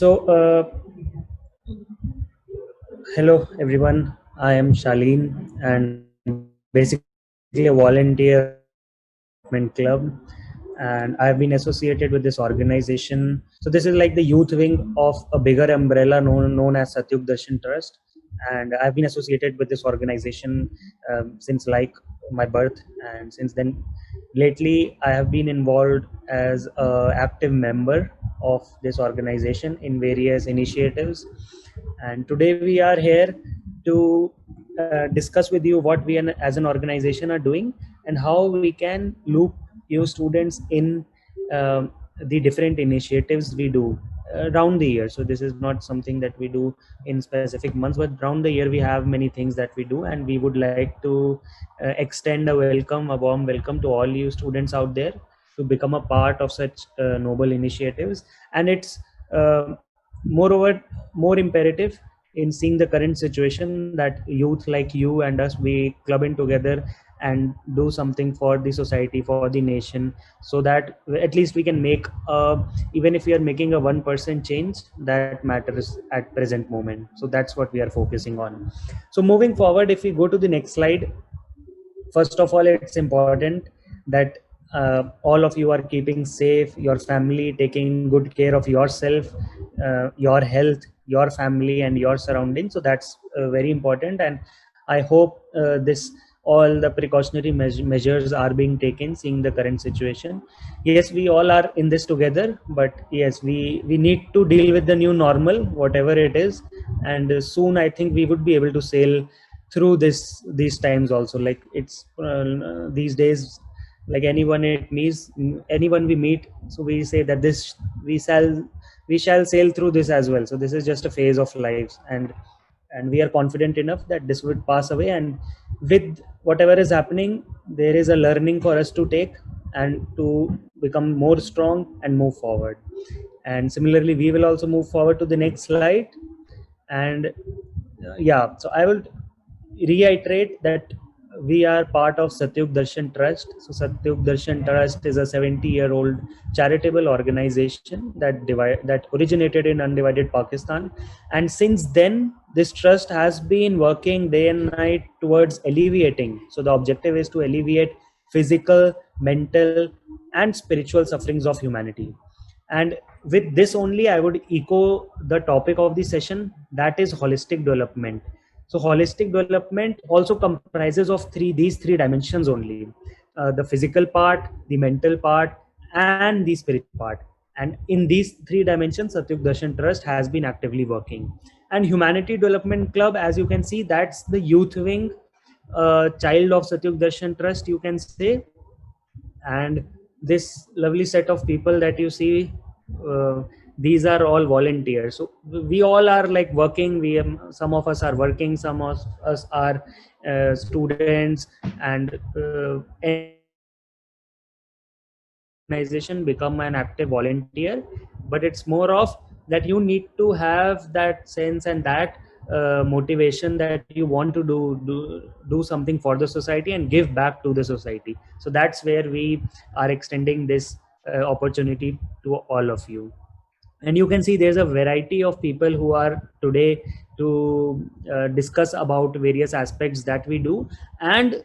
Hello everyone. I am Shaleen and basically a volunteer of Satyug Development Club, and I've been associated with this organization. So this is like the youth wing of a bigger umbrella known as Satyug Darshan Trust, and I've been associated with this organization since like my birth, and since then, lately I have been involved as a active member of this organization in various initiatives, and today we are here to discuss with you what we as an organization are doing and how we can loop you students in the different initiatives we do around the year. So this is not something that we do in specific months, but around the year we have many things that we do, and we would like to extend a warm welcome to all you students out there to become a part of such noble initiatives. And it's moreover more imperative in seeing the current situation that youth like you and us, we club in together and do something for the society, for the nation, so that at least we can make even if we are making a 1% change, that matters at present moment. So that's what we are focusing on. So moving forward, if we go to the next slide, first of all, it's important that all of you are keeping safe, your family taking good care of yourself, your health, your family and your surroundings. So that's very important, and I hope this all the precautionary measures are being taken seeing the current situation. Yes, we all are in this together, but yes, we need to deal with the new normal, whatever it is, and soon I think we would be able to sail through these times also. Like it's these days, like anyone we meet, so we say that this we shall sail through this as well. So this is just a phase of lives, and we are confident enough that this would pass away, and with whatever is happening, there is a learning for us to take and to become more strong and move forward. And similarly, we will also move forward to the next slide. And yeah, so I will reiterate that we are part of Satyug Darshan Trust. So Satyug Darshan Trust is a 70-year-old charitable organization that originated in undivided Pakistan, and since then this trust has been working day and night towards alleviating. So the objective is to alleviate physical, mental, and spiritual sufferings of humanity. And with this only, I would echo the topic of the session, that is holistic development. So holistic development also comprises of these three dimensions only: the physical part, the mental part, and the spiritual part. And in these three dimensions, Satyug Darshan Trust has been actively working. And Humanity Development Club, as you can see, that's the youth wing, child of Satyug Darshan Trust, you can say. And this lovely set of people that you see, uh, these are all volunteers. So we all are like working. Some of us are working, some of us are students, and organization become an active volunteer. But it's more of that you need to have that sense and that motivation that you want to do something for the society and give back to the society. So that's where we are extending this opportunity to all of you. And you can see there's a variety of people who are today to discuss about various aspects that we do, and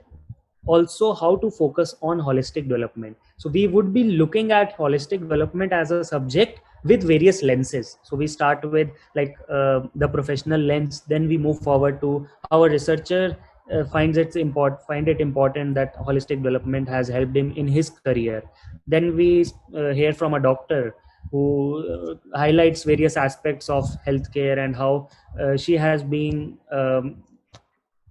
also how to focus on holistic development. So we would be looking at holistic development as a subject with various lenses. So we start with like the professional lens, then we move forward to how a researcher find it important that holistic development has helped him in his career. Then we hear from a doctor who highlights various aspects of healthcare and how she has been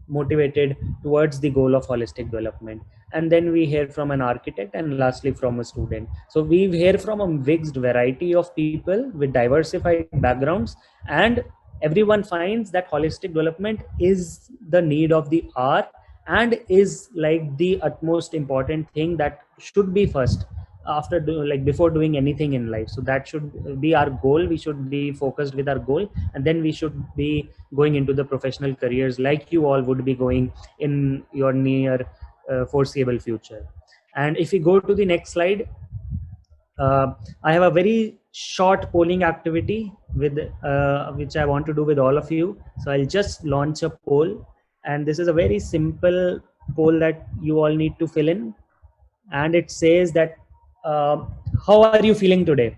motivated towards the goal of holistic development. And then we hear from an architect, and lastly from a student. So we hear from a mixed variety of people with diversified backgrounds, and everyone finds that holistic development is the need of the hour and is like the utmost important thing that should be first like before doing anything in life. So that should be our goal. We should be focused with our goal, and then we should be going into the professional careers like you all would be going in your near foreseeable future. And if we go to the next slide, I have a very short polling activity with which I want to do with all of you. So I'll just launch a poll, and this is a very simple poll that you all need to fill in, and it says that how are you feeling today?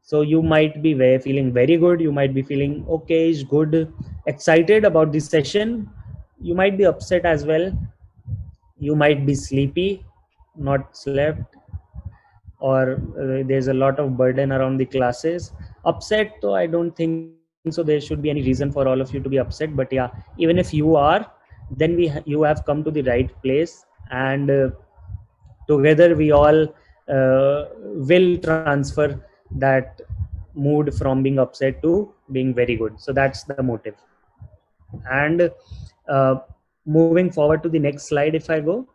So you might be feeling very good, you might be feeling okay, good, excited about this session, you might be upset as well, you might be sleepy, not slept, or there's a lot of burden around the classes. Upset, though I don't think so there should be any reason for all of you to be upset, but yeah, even if you are, then you have come to the right place, and together we all will transfer that mood from being upset to being very good. So that's the motive. And uh, moving forward to the next slide, if I go,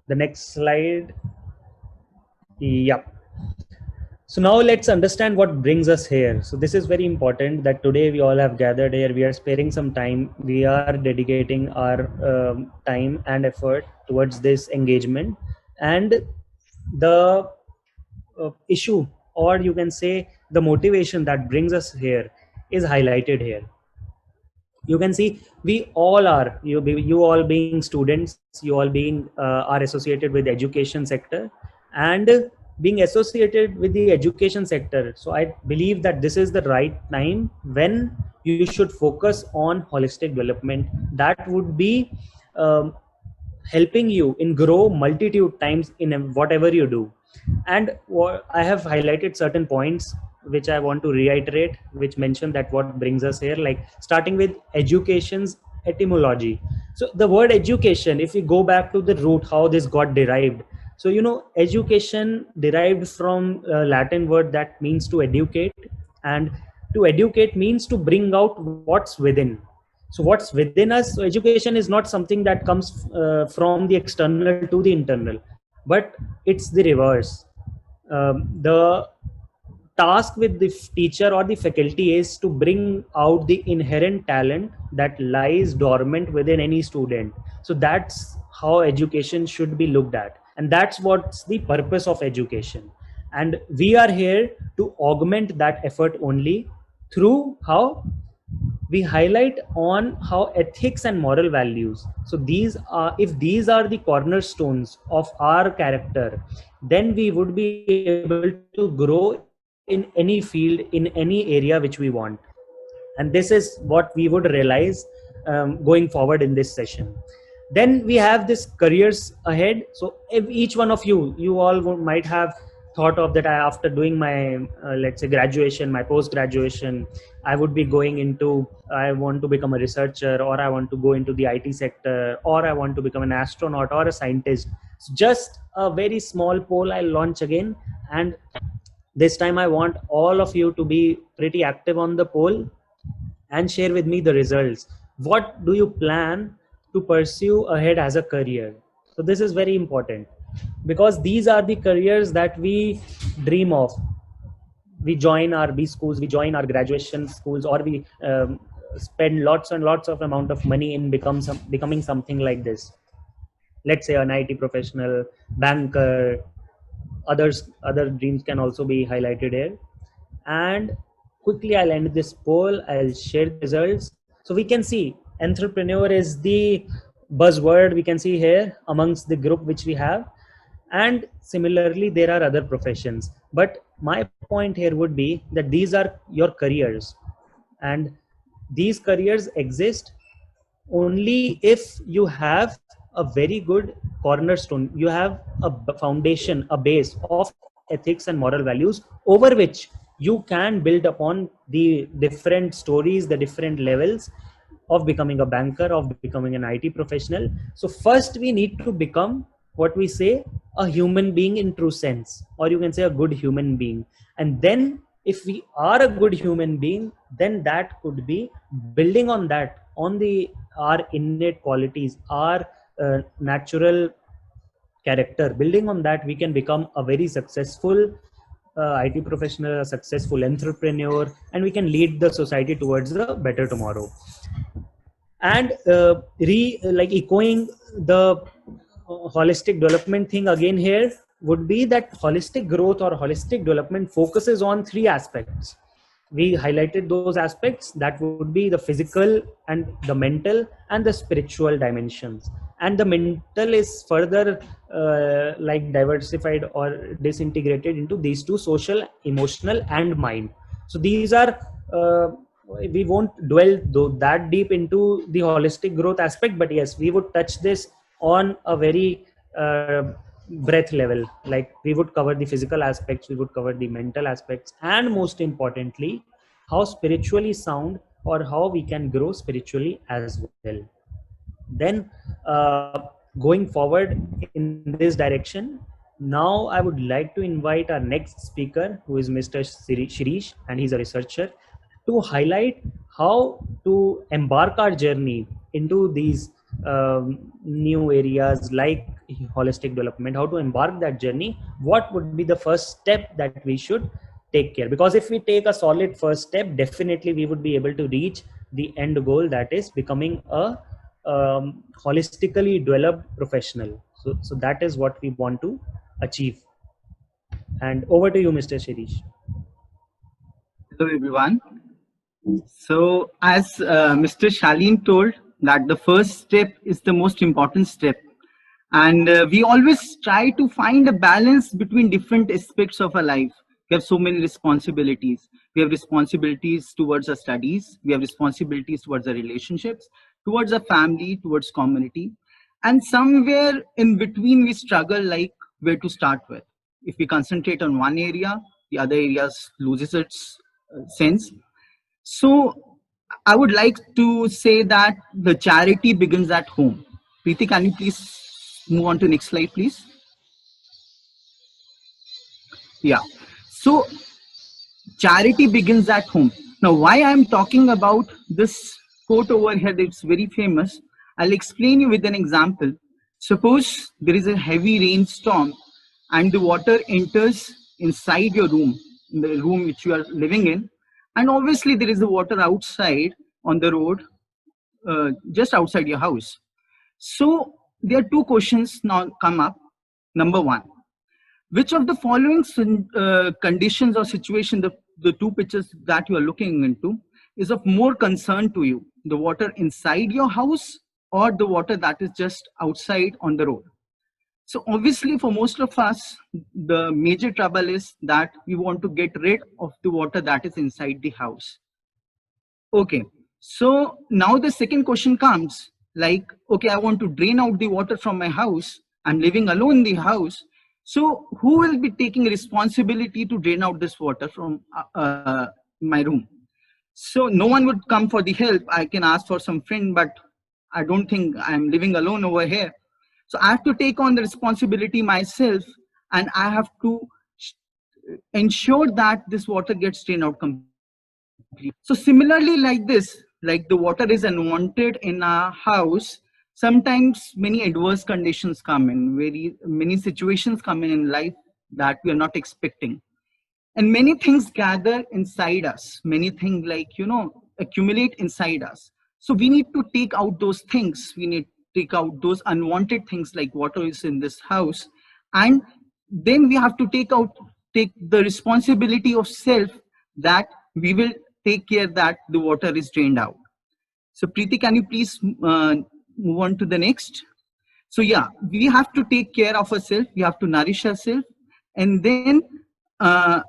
the next slide. Yep. So now let's understand what brings us here. So this is very important that today we all have gathered here. We are sparing some time. We are dedicating our time and effort towards this engagement. And the issue, or you can say the motivation that brings us here, is highlighted here. You can see we all are, you all being students, you all being are associated with the education sector, and being associated with the education sector. So I believe that this is the right time when you should focus on holistic development. That would be um, helping you in grow multitude times in whatever you do. And I have highlighted certain points which I want to reiterate, which mention that what brings us here, like starting with education's etymology. So the word education, if we go back to the root, how this got derived. So education derived from a Latin word that means to educate, and to educate means to bring out what's within. So what's within us, so education is not something that comes from the external to the internal, but it's the reverse. The task with the teacher or the faculty is to bring out the inherent talent that lies dormant within any student. So that's how education should be looked at, and that's what's the purpose of education. And we are here to augment that effort only through how we highlight on how ethics and moral values, so these are, if these are the cornerstones of our character, then we would be able to grow in any field, in any area which we want. And this is what we would realize going forward in this session. Then we have this careers ahead. So if each one of you all might have thought of that, after doing my let's say graduation, my post graduation, I would be going into, I want to become a researcher, or I want to go into the IT sector, or I want to become an astronaut or a scientist. So just a very small poll I'll launch again, and this time I want all of you to be pretty active on the poll and share with me the results. What do you plan to pursue ahead as a career? So this is very important, because these are the careers that we dream of. We join our B schools, we join our graduation schools, or we spend lots and lots of amount of money in becoming something like this. Let's say an IT professional, banker, other dreams can also be highlighted here. And quickly I'll end this poll, I'll share the results. So we can see entrepreneur is the buzzword we can see here amongst the group which we have, and similarly there are other professions. But my point here would be that these are your careers, and these careers exist only if you have a very good cornerstone, you have a foundation, a base of ethics and moral values over which you can build upon the different stories, the different levels of becoming a banker, of becoming an IT professional. So first we need to become what we say a human being in true sense, or you can say a good human being. And then if we are a good human being, then that could be building on that, on the our innate qualities, our natural character. Building on that, we can become a very successful IT professional, a successful entrepreneur, and we can lead the society towards a better tomorrow. And like echoing the holistic development thing again here would be that holistic growth or holistic development focuses on three aspects. We highlighted those aspects, that would be the physical and the mental and the spiritual dimensions. And the mental is further like diversified or disintegrated into these two: social, emotional, and mind. So these are we won't dwell that deep into the holistic growth aspect, but yes, we would touch this on a very breadth level. Like we would cover the physical aspects, we would cover the mental aspects, and most importantly, how spiritually sound or how we can grow spiritually as well. Then going forward in this direction, now I would like to invite our next speaker, who is Mr. Shirish, and he's a researcher, to highlight how to embark our journey into these new areas like holistic development, how to embark that journey, what would be the first step that we should take care. Because if we take a solid first step, definitely we would be able to reach the end goal, that is becoming a holistically developed professional. So that is what we want to achieve. And over to you, Mr. Shirish. Hello, everyone. So, as Mr. Shaleen told, that the first step is the most important step. And we always try to find a balance between different aspects of our life. We have so many responsibilities. We have responsibilities towards our studies. We have responsibilities towards our relationships, towards our family, towards community. And somewhere in between, we struggle like where to start with. If we concentrate on one area, the other areas loses its sense. So I would like to say that the charity begins at home. Preeti, can you please move on to next slide, please? Yeah. So charity begins at home. Now, why I'm talking about this quote over here that's very famous, I'll explain you with an example. Suppose there is a heavy rainstorm and the water enters inside your room, in the room which you are living in, and obviously there is the water outside on the road, just outside your house. So there are two questions now come up. Number one, which of the following conditions or situation, the two pictures that you are looking into, is of more concern to you? The water inside your house or the water that is just outside on the road? So obviously for most of us, the major trouble is that we want to get rid of the water that is inside the house. Okay, so now the second question comes like, okay, I want to drain out the water from my house. I'm living alone in the house. So who will be taking responsibility to drain out this water from my room? So no one would come for the help. I can ask for some friend, but I don't think I'm living alone over here. So I have to take on the responsibility myself, and I have to ensure that this water gets drained out completely. So similarly, like this, like the water is unwanted in our house, sometimes many adverse conditions come in, very many situations come in life that we are not expecting. And many things gather inside us, many things like, accumulate inside us. So we need to take out those things. We need to take out those unwanted things like water is in this house. And then we have to take the responsibility of self, that we will take care that the water is drained out. So Preeti, can you please move on to the next? So yeah, we have to take care of ourselves. We have to nourish ourselves. And then the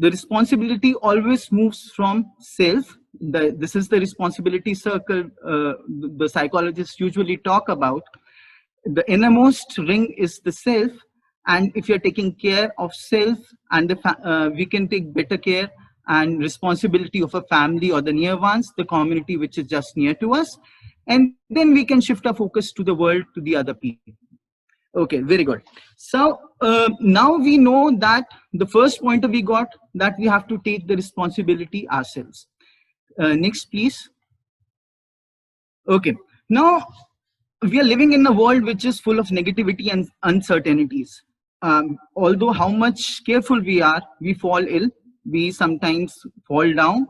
responsibility always moves from self. This is the responsibility circle the psychologists usually talk about. The innermost ring is the self. And if you're taking care of self, and we can take better care and responsibility of a family or the near ones, the community which is just near to us. And then we can shift our focus to the world, to the other people. Okay, very good. So now we know that the first pointer we got, that we have to take the responsibility ourselves. Next, please. Okay, now we are living in a world which is full of negativity and uncertainties. Although how much careful we are, we fall ill, we sometimes fall down.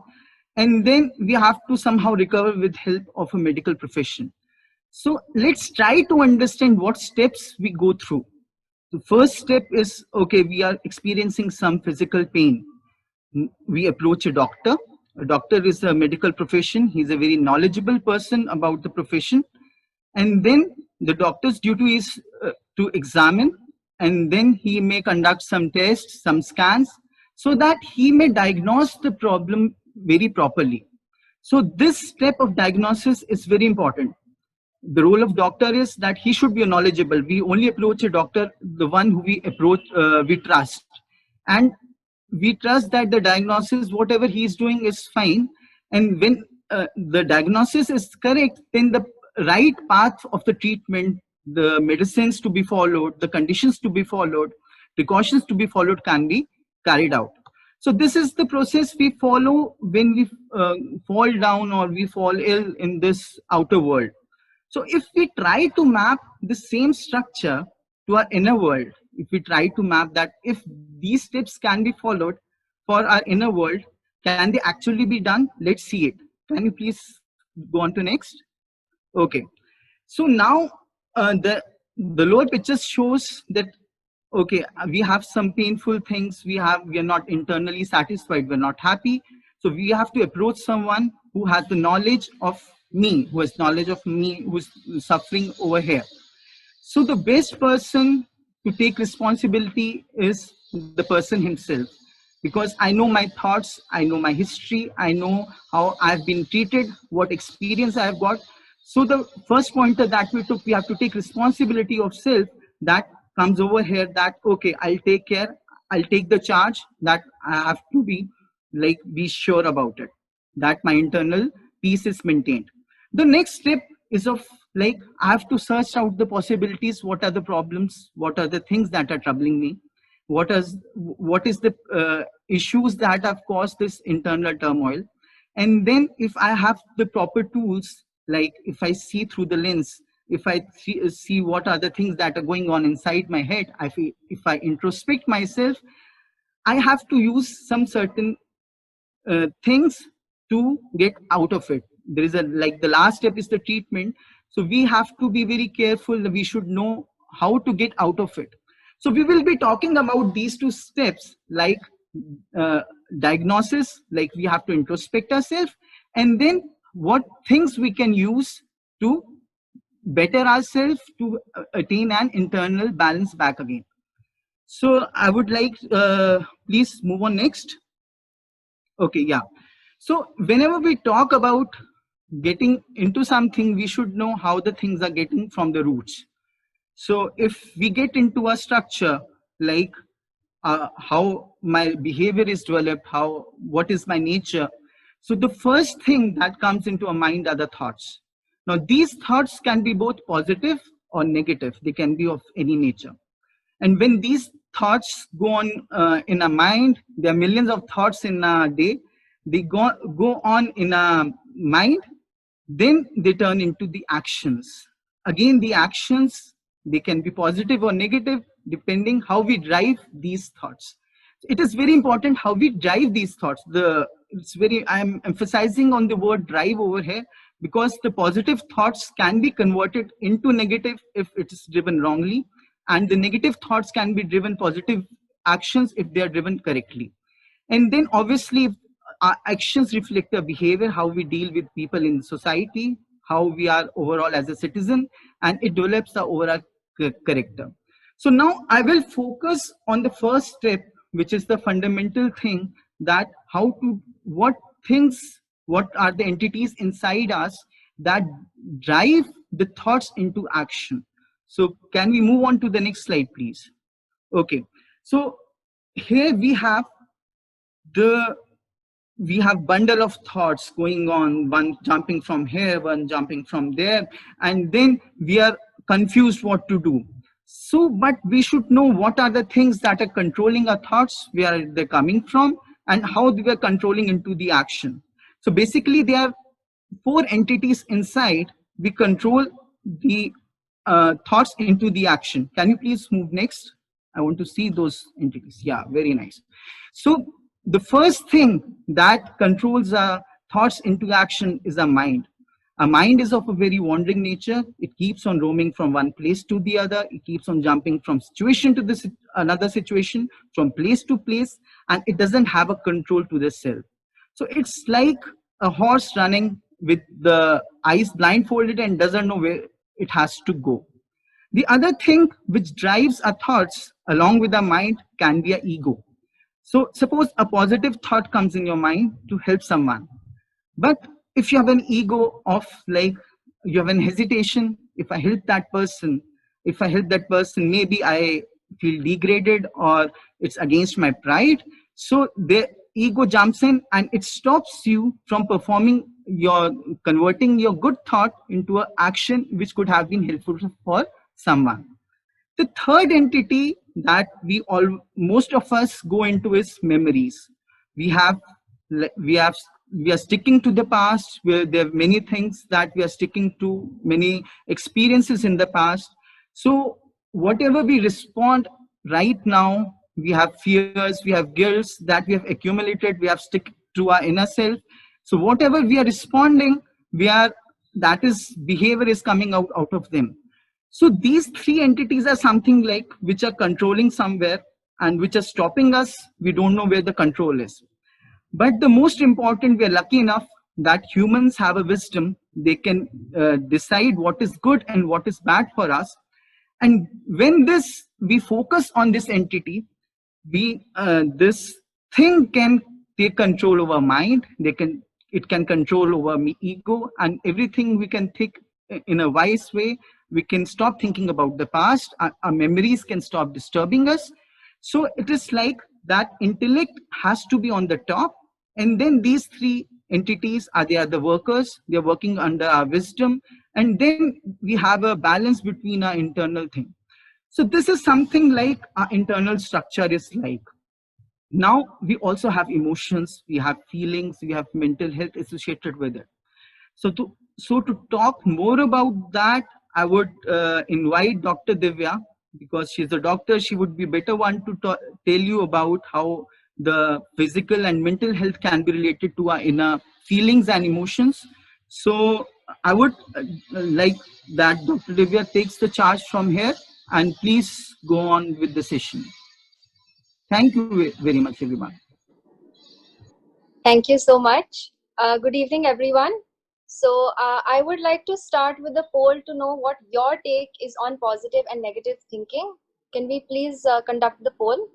and then we have to somehow recover with help of a medical profession. So let's try to understand what steps we go through. The first step is, okay, we are experiencing some physical pain. We approach a doctor. A doctor is a medical profession. He's a very knowledgeable person about the profession. And then the doctor's duty is to examine, and then he may conduct some tests, some scans, so that he may diagnose the problem very properly. So this step of diagnosis is very important. The role of doctor is that he should be knowledgeable. We only approach a doctor, the one who we trust, and we trust that the diagnosis, whatever he is doing, is fine. And when the diagnosis is correct, then the right path of the treatment, the medicines to be followed, the conditions to be followed, precautions to be followed can be carried out. So this is the process we follow when we fall down or we fall ill in this outer world. So if we try to map the same structure to our inner world, if we try to map that, if these steps can be followed for our inner world, can they actually be done? Let's see it. Can you please go on to next? Okay. So now the lower picture shows that, okay, we have some painful things. We are not internally satisfied. We're not happy. So we have to approach someone who has the knowledge of me, who has knowledge of me, who's suffering over here. So the best person to take responsibility is the person himself, because I know my thoughts, I know my history, I know how I've been treated, what experience I've got. So the first pointer that we took, we have to take responsibility of self. That comes over here, that, okay, I'll take care, I'll take the charge, that I have to be sure about it, that my internal peace is maintained. The next step is of I have to search out the possibilities. What are the problems? What are the things that are troubling me? What is the issues that have caused this internal turmoil? And then if I have the proper tools, like if I see through the lens, if I see what are the things that are going on inside my head, if I introspect myself, I have to use some certain things to get out of it. There is the last step is the treatment. So we have to be very careful. We should know how to get out of it. So we will be talking about these two steps, like diagnosis, like we have to introspect ourselves, and then what things we can use to better ourselves, to attain an internal balance back again. So I would like, please move on next. Okay, yeah. So whenever we talk about getting into something, we should know how the things are getting from the roots. So if we get into a structure, like how my behavior is developed, what is my nature. So the first thing that comes into our mind are the thoughts. Now these thoughts can be both positive or negative. They can be of any nature. And when these thoughts go on in our mind, there are millions of thoughts in a day. They go on in our mind, then they turn into the actions. Again, the actions, they can be positive or negative, depending how we drive these thoughts. It is very important how we drive these thoughts. I'm emphasizing on the word drive over here, because the positive thoughts can be converted into negative if it is driven wrongly, and the negative thoughts can be driven positive actions if they are driven correctly. And then obviously our actions reflect our behavior, how we deal with people in society, how we are overall as a citizen, and it develops the overall character. So now I will focus on the first step, which is the fundamental thing, that what are the entities inside us that drive the thoughts into action. So can we move on to the next slide, please? Okay. So here we have bundle of thoughts going on, one jumping from here, one jumping from there, and then we are confused what to do. So, but we should know what are the things that are controlling our thoughts, where they're coming from, and how they are controlling into the action. So basically there are 4 entities inside. We control the thoughts into the action. Can you please move next? I want to see those entities. Yeah, very nice. So the first thing that controls our thoughts into action is a mind. A mind is of a very wandering nature. It keeps on roaming from one place to the other. It keeps on jumping from situation to this another situation, from place to place, and it doesn't have a control to the self. So it's like a horse running with the eyes blindfolded and doesn't know where it has to go. The other thing which drives our thoughts along with our mind can be our ego. So suppose a positive thought comes in your mind to help someone. But if you have an ego of like, you have an hesitation, if I help that person, if I help that person, maybe I feel degraded or it's against my pride. So the ego jumps in and it stops you from performing your, converting your good thought into an action which could have been helpful for someone. The third entity that most of us go into is memories. We have we have we are sticking to the past, where there are many things that we are sticking to, many experiences in the past. So whatever we respond right now, we have fears, we have guilts that we have accumulated, we have stick to our inner self. So whatever we are responding, we are, that is behavior is coming out of them. So these three entities are something like which are controlling somewhere and which are stopping us. We don't know where the control is. But the most important, we are lucky enough that humans have a wisdom. They can decide what is good and what is bad for us. And when we focus on this entity, this thing can take control over mind. It can control over me ego, and everything we can think in a wise way. We can stop thinking about the past. Our memories can stop disturbing us. So it is like that intellect has to be on the top, and then these three entities they are the workers. They are working under our wisdom, and then we have a balance between our internal thing. So this is something like our internal structure is like. Now we also have emotions, we have feelings, we have mental health associated with it. So to talk more about that, I would invite Dr. Divya, because she's a doctor. She would be better one to tell you about how the physical and mental health can be related to our inner feelings and emotions. So I would like that Dr. Divya takes the charge from here, and please go on with the session. Thank you very much, everyone. Thank you so much. Good evening, everyone. So I would like to start with the poll to know what your take is on positive and negative thinking. Can we please conduct the poll?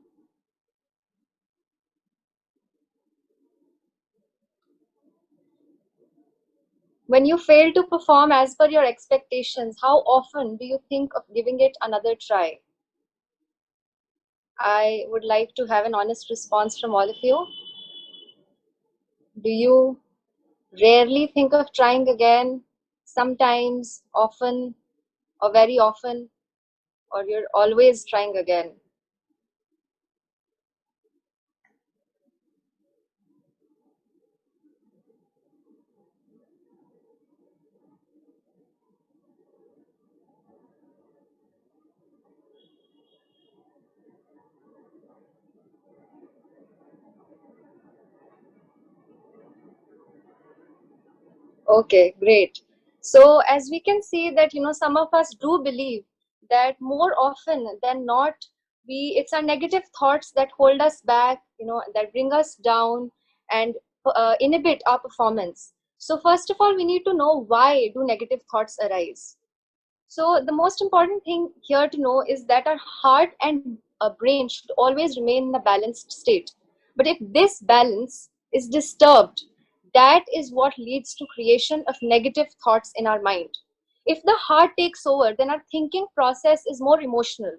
When you fail to perform as per your expectations, how often do you think of giving it another try? I would like to have an honest response from all of you. Do you rarely think of trying again, sometimes, often, or very often, or you're always trying again? Okay, great. So as we can see that, some of us do believe that more often than not, it's our negative thoughts that hold us back, that bring us down and inhibit our performance. So first of all, we need to know, why do negative thoughts arise? So the most important thing here to know is that our heart and brain should always remain in a balanced state. But if this balance is disturbed, that is what leads to creation of negative thoughts in our mind. If the heart takes over, then our thinking process is more emotional.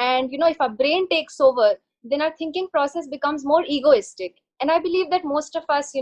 And if our brain takes over, then our thinking process becomes more egoistic. And I believe that most of us,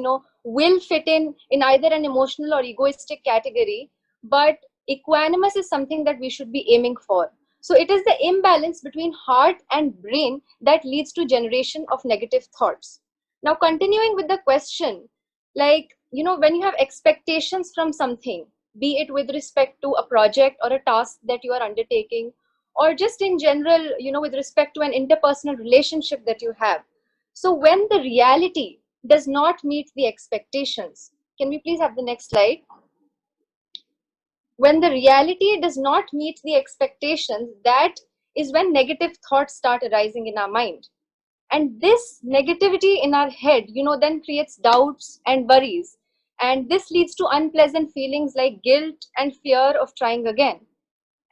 will fit in either an emotional or egoistic category. But equanimous is something that we should be aiming for. So it is the imbalance between heart and brain that leads to generation of negative thoughts. Now, continuing with the question, like, when you have expectations from something, be it with respect to a project or a task that you are undertaking, or just in general, with respect to an interpersonal relationship that you have. So when the reality does not meet the expectations, Can we please have the next slide? When the reality does not meet the expectations, that is when negative thoughts start arising in our mind. And this negativity in our head, then creates doubts and worries. And this leads to unpleasant feelings like guilt and fear of trying again.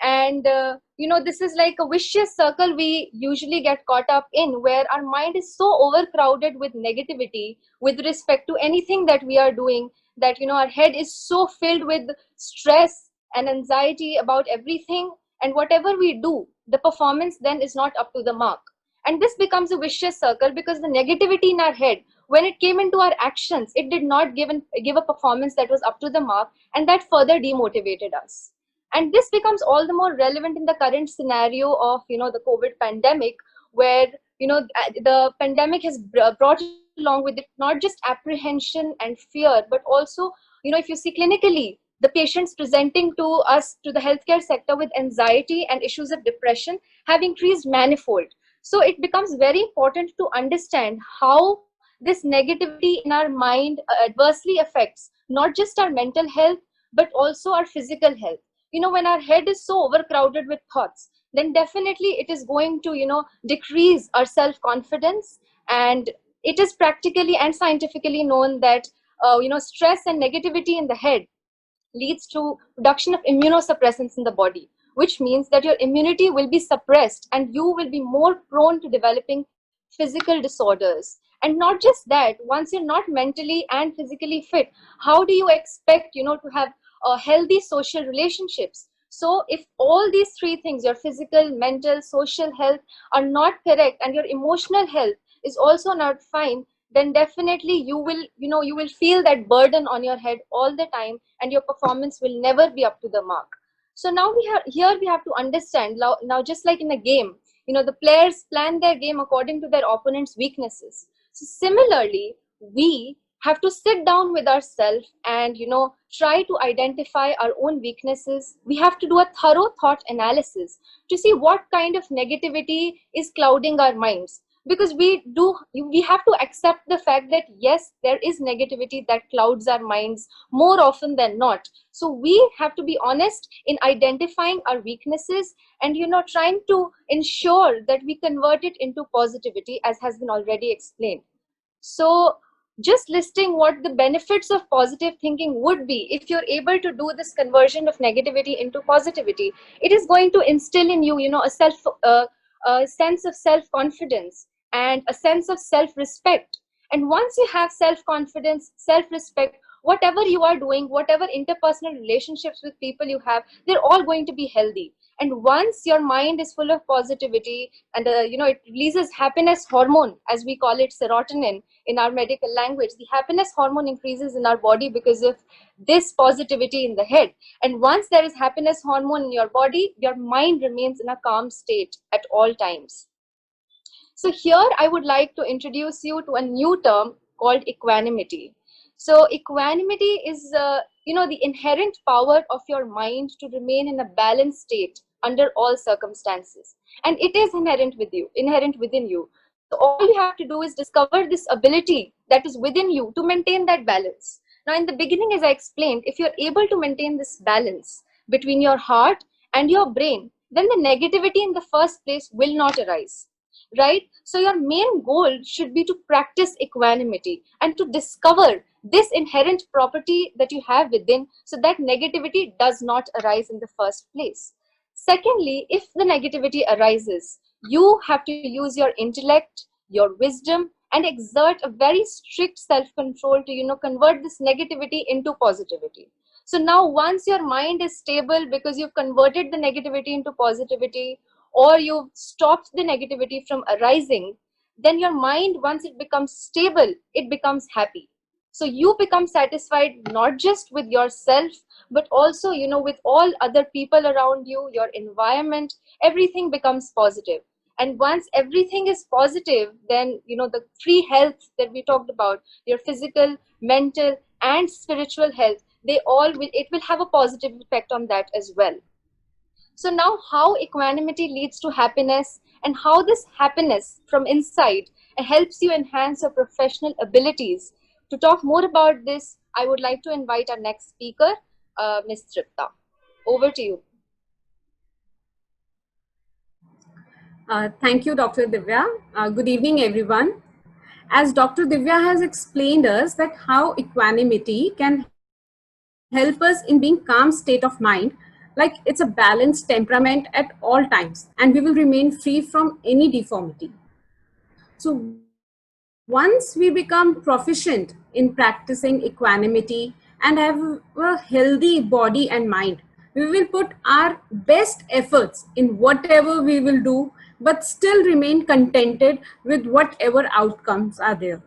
And this is like a vicious circle we usually get caught up in, where our mind is so overcrowded with negativity with respect to anything that we are doing, that our head is so filled with stress and anxiety about everything, and whatever we do, the performance then is not up to the mark. And this becomes a vicious circle, because the negativity in our head, when it came into our actions, it did not give a performance that was up to the mark, and that further demotivated us. And this becomes all the more relevant in the current scenario of the COVID pandemic, where the pandemic has brought along with it not just apprehension and fear, but also if you see clinically, the patients presenting to us, to the healthcare sector, with anxiety and issues of depression have increased manifold. So it becomes very important to understand how this negativity in our mind adversely affects not just our mental health, but also our physical health. When our head is so overcrowded with thoughts, then definitely it is going to decrease our self confidence. And it is practically and scientifically known that stress and negativity in the head leads to production of immunosuppressants in the body, which means that your immunity will be suppressed and you will be more prone to developing physical disorders. And not just that, once you're not mentally and physically fit, how do you expect to have healthy social relationships? So if all these three things, your physical, mental, social health, are not correct, and your emotional health is also not fine, then definitely you will feel that burden on your head all the time, and your performance will never be up to the mark. So now we have to understand now, just like in a game, the players plan their game according to their opponent's weaknesses. So similarly, we have to sit down with ourselves and try to identify our own weaknesses. We have to do a thorough thought analysis to see what kind of negativity is clouding our minds, because we have to accept the fact that yes, there is negativity that clouds our minds more often than not. So we have to be honest in identifying our weaknesses, and trying to ensure that we convert it into positivity, as has been already explained. So just listing what the benefits of positive thinking would be, if you're able to do this conversion of negativity into positivity, it is going to instill in you a sense of self confidence and a sense of self respect. And once you have self confidence, self respect, whatever you are doing, whatever interpersonal relationships with people you have, they're all going to be healthy. And once your mind is full of positivity, and it releases happiness hormone, as we call it, serotonin in our medical language. The happiness hormone increases in our body because of this positivity in the head. And once there is happiness hormone in your body, your mind remains in a calm state at all times. So here I would like to introduce you to a new term called equanimity. So equanimity is the inherent power of your mind to remain in a balanced state under all circumstances. And it is inherent within you. So all you have to do is discover this ability that is within you to maintain that balance. Now, in the beginning, as I explained, if you're able to maintain this balance between your heart and your brain, then the negativity in the first place will not arise, right? So your main goal should be to practice equanimity and to discover this inherent property that you have within, so that negativity does not arise in the first place. Secondly, if the negativity arises, you have to use your intellect, your wisdom, and exert a very strict self-control to convert this negativity into positivity. So now once your mind is stable because you've converted the negativity into positivity, or you've stopped the negativity from arising, then your mind, once it becomes stable, it becomes happy. So you become satisfied not just with yourself, but also with all other people around you, your environment. Everything becomes positive. And once everything is positive, then the three health that we talked about, your physical, mental, and spiritual health, it will have a positive effect on that as well. So now, how equanimity leads to happiness, and how this happiness from inside helps you enhance your professional abilities. To talk more about this, I would like to invite our next speaker, Ms. Tripta. Over to you. Thank you, Dr. Divya. Good evening, everyone. As Dr. Divya has explained us that how equanimity can help us in being calm state of mind, like it's a balanced temperament at all times, and we will remain free from any deformity. So once we become proficient in practicing equanimity and have a healthy body and mind, we will put our best efforts in whatever we will do, but still remain contented with whatever outcomes are there.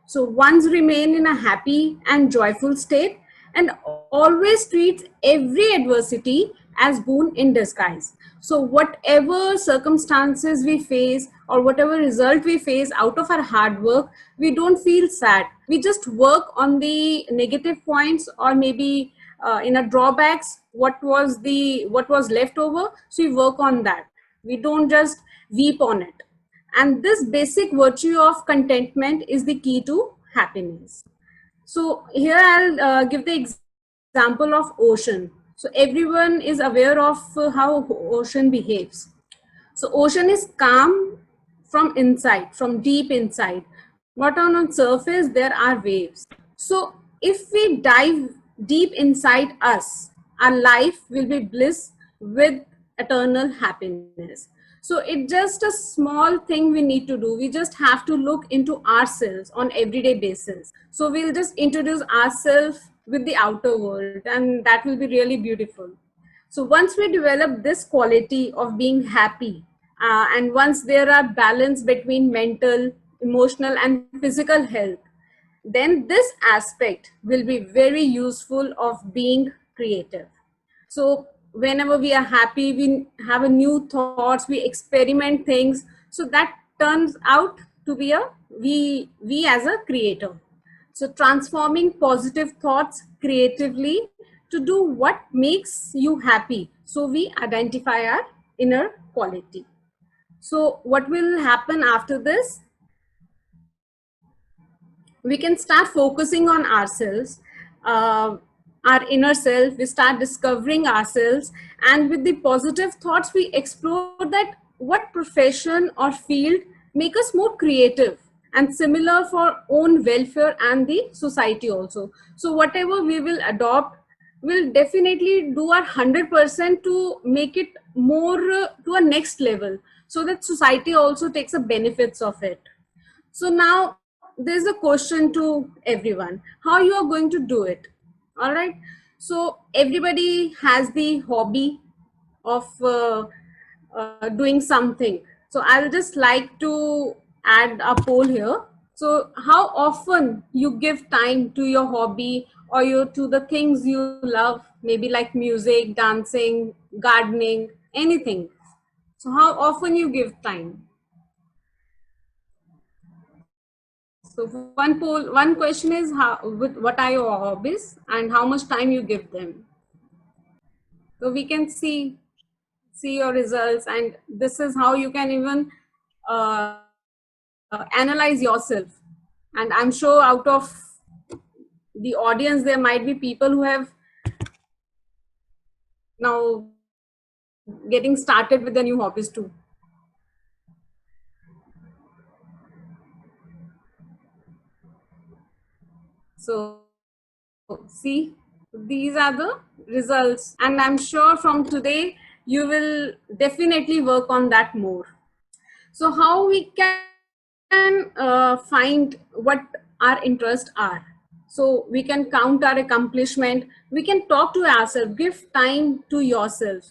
So one's remain in a happy and joyful state and always treats every adversity as boon in disguise. So whatever circumstances we face or whatever result we face out of our hard work, we don't feel sad. We just work on the negative points or maybe in a drawbacks, what was left over. So we work on that. We don't just weep on it. And this basic virtue of contentment is the key to happiness. So here I'll give the example of ocean. So everyone is aware of how ocean behaves. So ocean is calm from inside, from deep inside. But on surface there are waves. So if we dive deep inside us, our life will be bliss with eternal happiness. So it's just a small thing we need to do. We just have to look into ourselves on everyday basis. So we'll just introduce ourselves with the outer world, and that will be really beautiful. So once we develop this quality of being happy, and once there are balance between mental, emotional and physical health, then this aspect will be very useful of being creative. So whenever we are happy, we have a new thoughts, we experiment things, so that turns out to be a we as a creator. So transforming positive thoughts creatively to do what makes you happy, so we identify our inner quality. So what will happen after this? We can start focusing on ourselves, our inner self. We start discovering ourselves, and with the positive thoughts we explore that what profession or field make us more creative, and similar for own welfare and the society also. So whatever we will adopt, we'll definitely do our 100% to make it more to a next level, so that society also takes the benefits of it. So now there's a question to everyone, how you are going to do it. All right, so everybody has the hobby of doing something. So I'll just like to add a poll here. So how often you give time to your hobby or to the things you love, maybe like music, dancing, gardening, anything. So how often you give time? So one question is what are your hobbies and how much time you give them. So we can see your results, and this is how you can even analyze yourself. And I'm sure out of the audience there might be people who have now getting started with the new hobbies too. So see, these are the results, and I'm sure from today you will definitely work on that more. So how we can find what our interests are? So we can count our accomplishment, we can talk to ourselves, give time to yourself.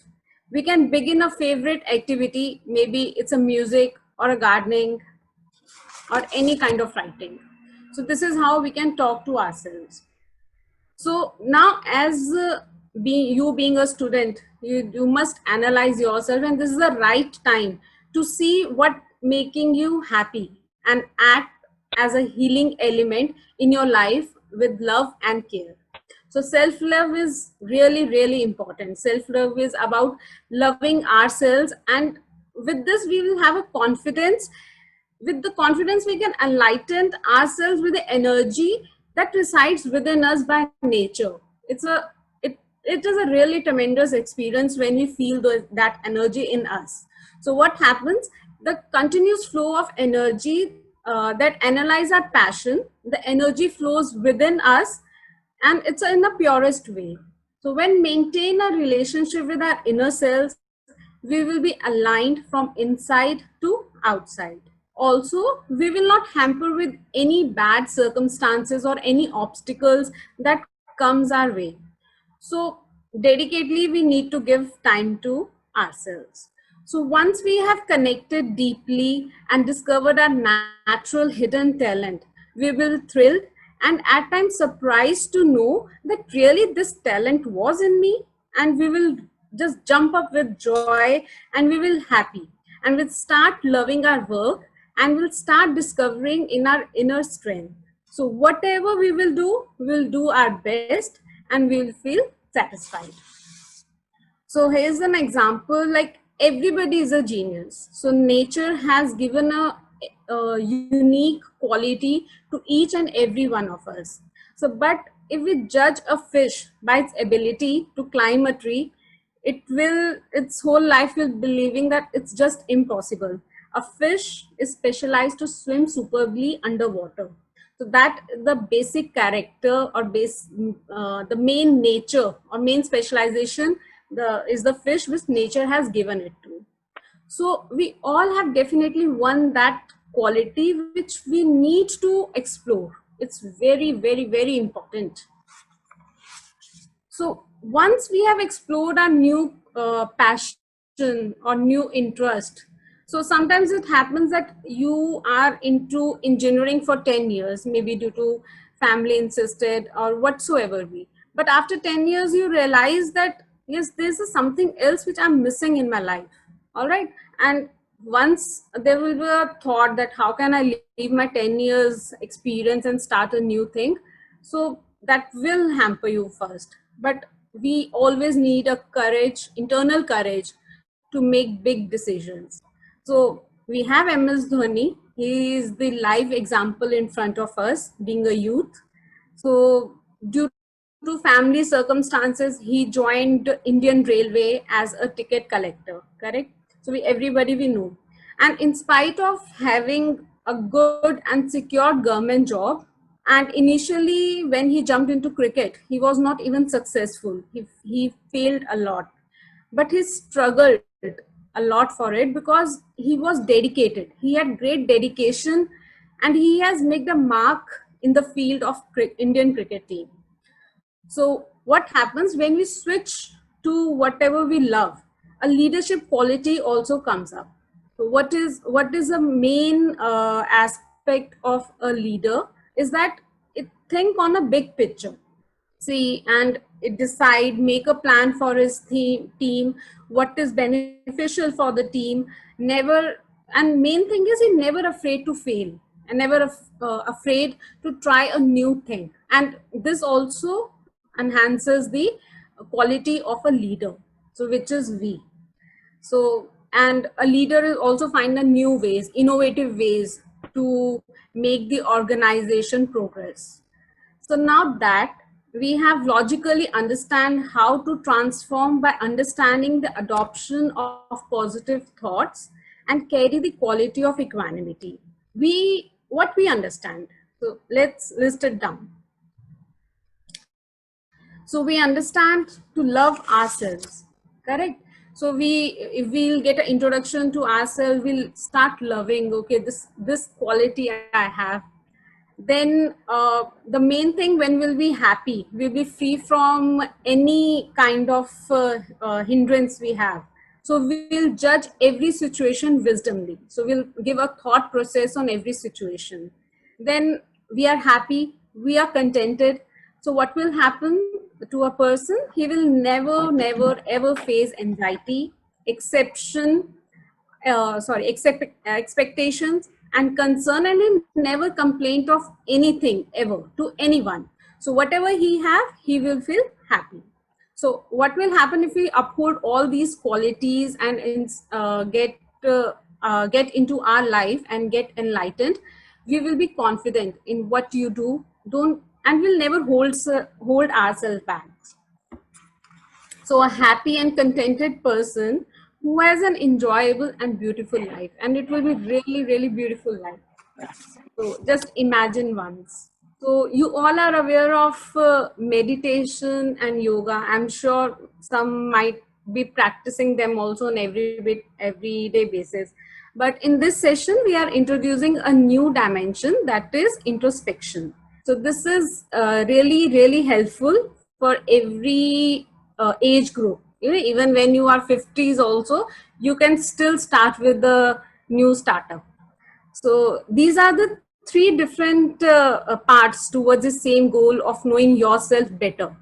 We can begin a favorite activity, maybe it's a music or a gardening or any kind of writing. So this is how we can talk to ourselves. So now as being a student, you must analyze yourself, and this is the right time to see what making you happy and act as a healing element in your life with love and care. So self-love is really, really important. Self-love is about loving ourselves, and with this we will have a confidence. With the confidence we can enlighten ourselves with the energy that resides within us by nature. It is a really tremendous experience when we feel that energy in us. So what happens, the continuous flow of energy that analyze our passion, the energy flows within us, and it's in the purest way. So when maintain a relationship with our inner selves, we will be aligned from inside to outside. Also, we will not hamper with any bad circumstances or any obstacles that comes our way. So dedicatedly we need to give time to ourselves. So once we have connected deeply and discovered our natural hidden talent, we will thrilled and at times surprised to know that really this talent was in me, and we will just jump up with joy, and we will happy, and we'll start loving our work, and we'll start discovering in our inner strength. So whatever we will do, we'll do our best, and we will feel satisfied. So here's an example, like everybody is a genius. So nature has given a unique quality to each and every one of us. So, but if we judge a fish by its ability to climb a tree, its whole life will believing that it's just impossible. A fish is specialized to swim superbly underwater. So that the basic character or the main nature or main specialization is the fish which nature has given it to. So we all have definitely one that quality which we need to explore. It's very, very, very important. So once we have explored our new passion or new interest, so sometimes it happens that you are into engineering for 10 years, maybe due to family insisted or whatsoever be. But after 10 years, you realize that, yes, this is something else which I'm missing in my life. All right. And once there will be a thought that how can I leave my 10 years experience and start a new thing? So that will hamper you first. But we always need a courage, internal courage, to make big decisions. So we have MS Dhoni. He is the live example in front of us, being a youth. So due to family circumstances, he joined Indian Railway as a ticket collector, correct? So everybody we know. And in spite of having a good and secure government job, and initially when he jumped into cricket, he was not even successful. He failed a lot, but he struggled a lot for it because he was dedicated. He had great dedication, and he has made a mark in the field of Indian cricket team. So what happens when we switch to whatever we love? A leadership quality also comes up. So what is the main aspect of a leader is that it think on a big picture. See, and it decide, make a plan for his team, what is beneficial for the team. Never, and main thing is he never afraid to fail and never afraid to try a new thing. And this also enhances the quality of a leader, so which is we. So, and a leader is also find a new ways, innovative ways to make the organization progress. So now that we have logically understand how to transform by understanding the adoption of positive thoughts and carry the quality of equanimity, what we understand. So let's list it down. So we understand to love ourselves, correct? So if we'll get an introduction to ourselves, we'll start loving, okay, this quality I have. Then the main thing, when we'll be happy, we'll be free from any kind of hindrance we have. So we'll judge every situation wisdomly. So we'll give a thought process on every situation. Then we are happy, we are contented. So what will happen to a person? He will never ever face anxiety, expectations and concern, and he never complained of anything ever to anyone. So whatever he have, he will feel happy. So what will happen if we uphold all these qualities and get into our life and get enlightened? We will be confident in what you do. Don't and we'll never hold ourselves back. So a happy and contented person who has an enjoyable and beautiful life, and it will be really, really beautiful life. So just imagine once. So you all are aware of meditation and yoga. I'm sure some might be practicing them also on everyday basis. But in this session, we are introducing a new dimension, that is introspection. So this is really, really helpful for every age group. You know, even when you are 50s also, you can still start with the new startup. So these are the three different parts towards the same goal of knowing yourself better.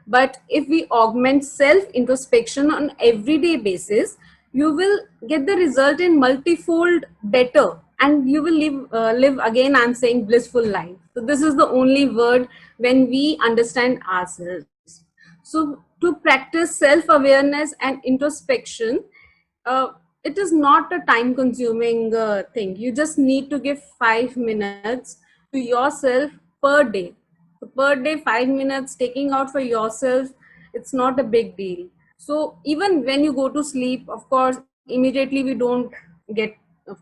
But if we augment self introspection on everyday basis, you will get the result in multifold better, and you will live again, I'm saying, blissful life. So this is the only word when we understand ourselves. So to practice self awareness and introspection, uh, it is not a time consuming thing. You just need to give 5 minutes to yourself per day. So per day, 5 minutes taking out for yourself, it's not a big deal. So even when you go to sleep, of course, immediately we don't get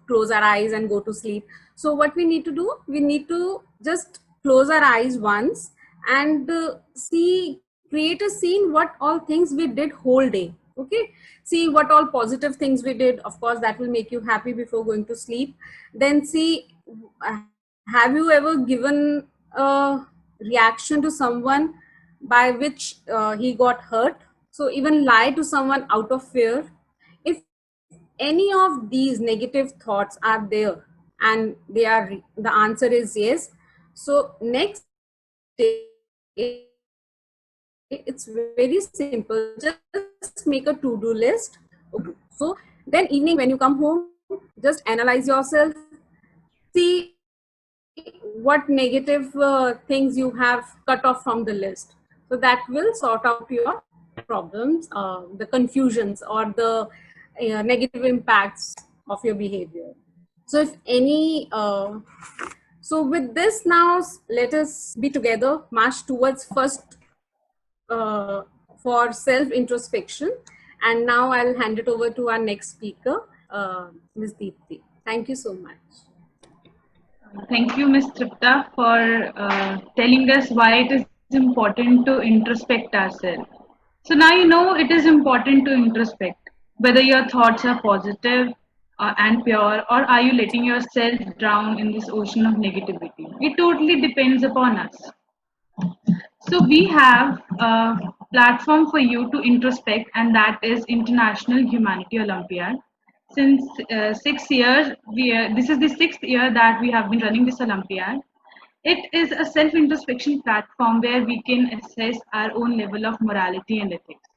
close our eyes and go to sleep. So what we need to do, we need to just close our eyes once and see, create a scene what all things we did whole day. Okay, see what all positive things we did. Of course, that will make you happy before going to sleep. Then see, uh, have you ever given a reaction to someone by which he got hurt? So even lie to someone out of fear. If any of these negative thoughts are there, and they are, the answer is yes, so next day, it's very simple, just make a to-do list. Okay. So then evening when you come home, just analyze yourself, see what negative things you have cut off from the list. So that will sort out your problems, the confusions or the negative impacts of your behavior. So if any so with this, now let us be together, march towards first for self introspection. And now I'll hand it over to our next speaker, Ms. Deepthi. Thank you so much. Thank you, Ms. Tripta, for telling us why it is important to introspect ourselves. So now you know it is important to introspect, whether your thoughts are positive and pure, or are you letting yourself drown in this ocean of negativity. It totally depends upon us. So we have a platform for you to introspect, and that is International Humanity Olympiad. Since 6 years, this is the 6th year that we have been running this Olympiad. It is a self-introspection platform where we can assess our own level of morality and ethics.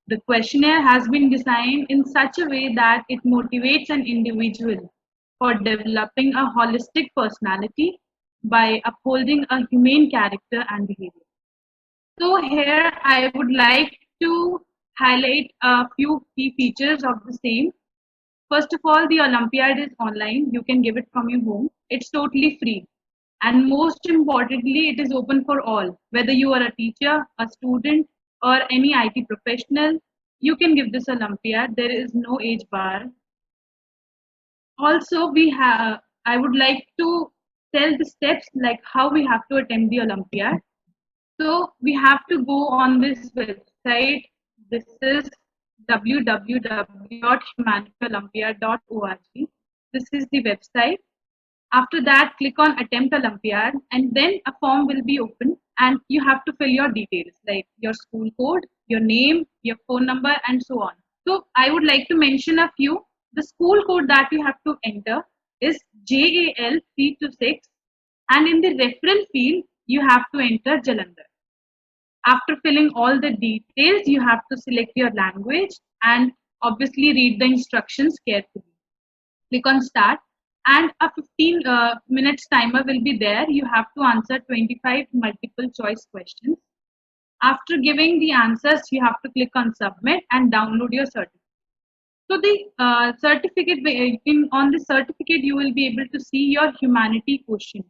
The questionnaire has been designed in such a way that it motivates an individual for developing a holistic personality by upholding a humane character and behavior. So here I would like to highlight a few key features of the same. First of all, the Olympiad is online. You can give it from your home. It's totally free. And most importantly, it is open for all. Whether you are a teacher, a student, or any IT professional, you can give this Olympiad. There is no age bar. Also, I would like to tell the steps like how we have to attend the Olympiad. So we have to go on this website. This is www.humanityolympiad.org. This is the website. After that, click on Attempt Olympiad, and then a form will be open, and you have to fill your details like your school code, your name, your phone number, and so on. So I would like to mention a few. The school code that you have to enter is JAL326, and in the referral field, you have to enter Jalandhar. After filling all the details, you have to select your language and obviously read the instructions carefully. Click on Start, and a 15 minutes timer will be there. You have to answer 25 multiple choice questions. After giving the answers, you have to click on Submit and download your certificate. So the certificate, on the certificate, you will be able to see your humanity quotient.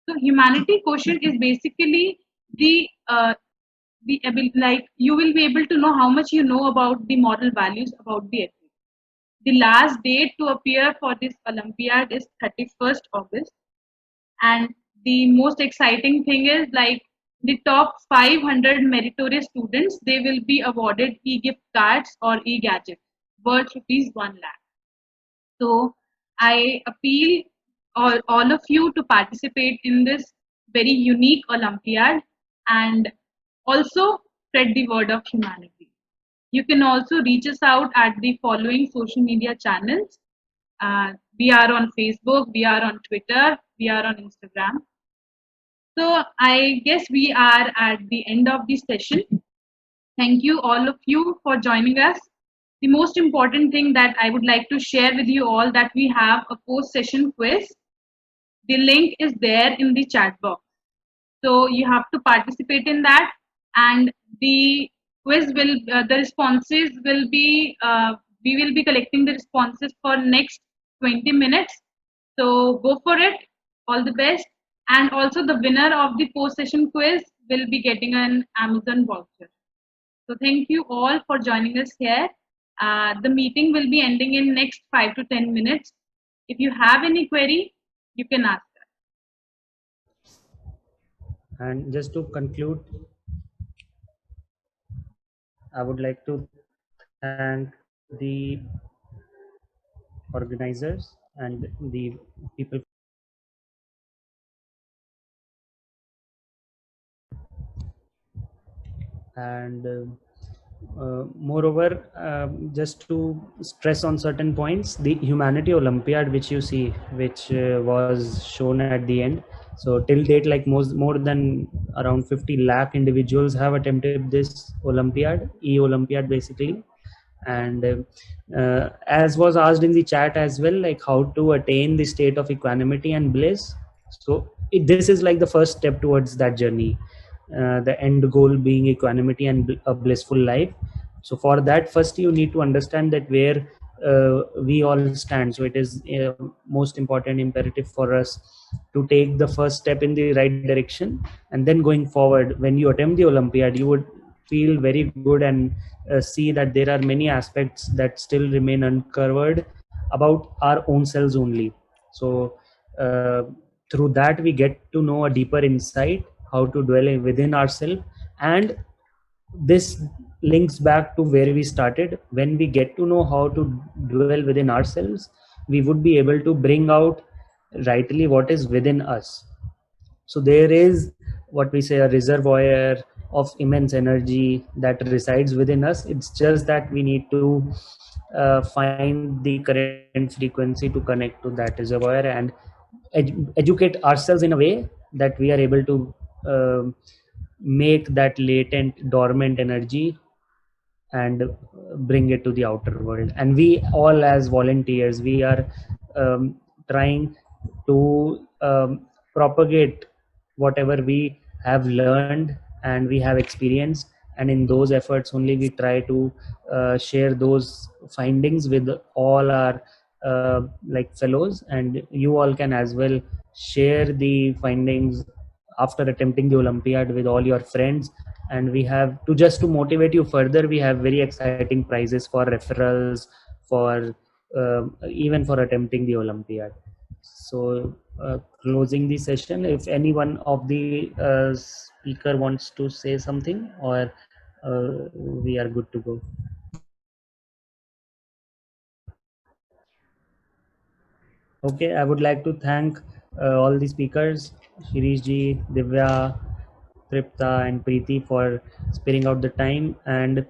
So humanity quotient is basically the ability, like you will be able to know how much you know about the moral values about the ethics. The last date to appear for this Olympiad is 31st August, and the most exciting thing is like the top 500 meritorious students, they will be awarded e-gift cards or e-gadgets worth rupees 1 lakh. So I appeal all of you to participate in this very unique Olympiad and also spread the word of humanity. You can also reach us out at the following social media channels. We are on Facebook, we are on Twitter, we are on Instagram. So I guess we are at the end of the session. Thank you all of you for joining us. The most important thing that I would like to share with you all that we have a post-session quiz. The link is there in the chat box. So you have to participate in that, and the quiz will, the responses will be, we will be collecting the responses for next 20 minutes. So go for it. All the best. And also the winner of the post-session quiz will be getting an Amazon voucher. So thank you all for joining us here. The meeting will be ending in next 5 to 10 minutes. If you have any query, you can ask us. And just to conclude, I would like to thank the organizers and the people, and moreover, just to stress on certain points, the Humanity Olympiad which you see, which was shown at the end. So till date, like more than around 50 lakh individuals have attempted this Olympiad, e-Olympiad basically. And as was asked in the chat as well, like how to attain the state of equanimity and bliss. So this is like the first step towards that journey, the end goal being equanimity and a blissful life. So for that, first you need to understand that where we all stand. So it is most important imperative for us to take the first step in the right direction, and then going forward, when you attempt the Olympiad, you would feel very good and see that there are many aspects that still remain uncovered about our own selves only. So through that we get to know a deeper insight how to dwell within ourselves. And this links back to where we started. When we get to know how to dwell within ourselves, we would be able to bring out rightly what is within us. So there is what we say a reservoir of immense energy that resides within us. It's just that we need to find the correct frequency to connect to that reservoir and educate ourselves in a way that we are able to make that latent dormant energy and bring it to the outer world. And we all as volunteers, we are trying to propagate whatever we have learned and we have experienced, and in those efforts only we try to share those findings with all our like fellows. And you all can as well share the findings after attempting the Olympiad with all your friends. And we have to, just to motivate you further, we have very exciting prizes for referrals, for even for attempting the Olympiad. So closing the session, if any one of the speaker wants to say something, or we are good to go. Okay, I would like to thank all the speakers, Shirish ji, Divya, Tripta and Preeti, for sparing out the time and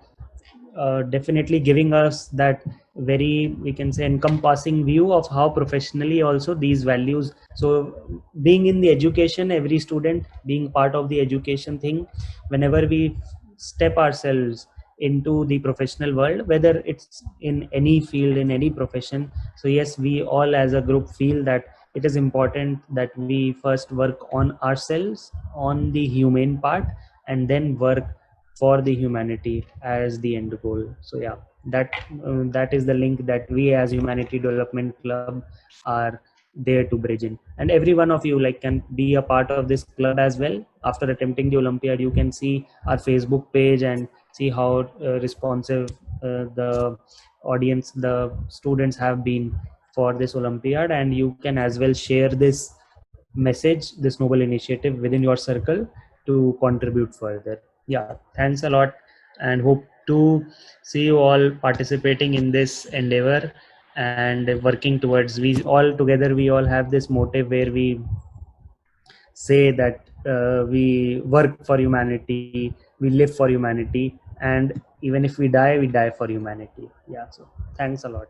definitely giving us that very, we can say, encompassing view of how professionally also these values. So being in the education, every student being part of the education thing, whenever we step ourselves into the professional world, whether it's in any field, in any profession, so yes, we all as a group feel that it is important that we first work on ourselves, on the humane part, and then work for the humanity as the end goal. So yeah, that that is the link that we as Humanity Development Club are there to bridge in. And every one of you like can be a part of this club as well. After attempting the Olympiad, you can see our Facebook page and see how responsive the audience, the students have been for this Olympiad, and you can as well share this message, this noble initiative within your circle to contribute further. Yeah, thanks a lot, and hope to see you all participating in this endeavor and working towards, we all together, we all have this motive where we say that we work for humanity, we live for humanity, and even if we die for humanity. Yeah, so thanks a lot.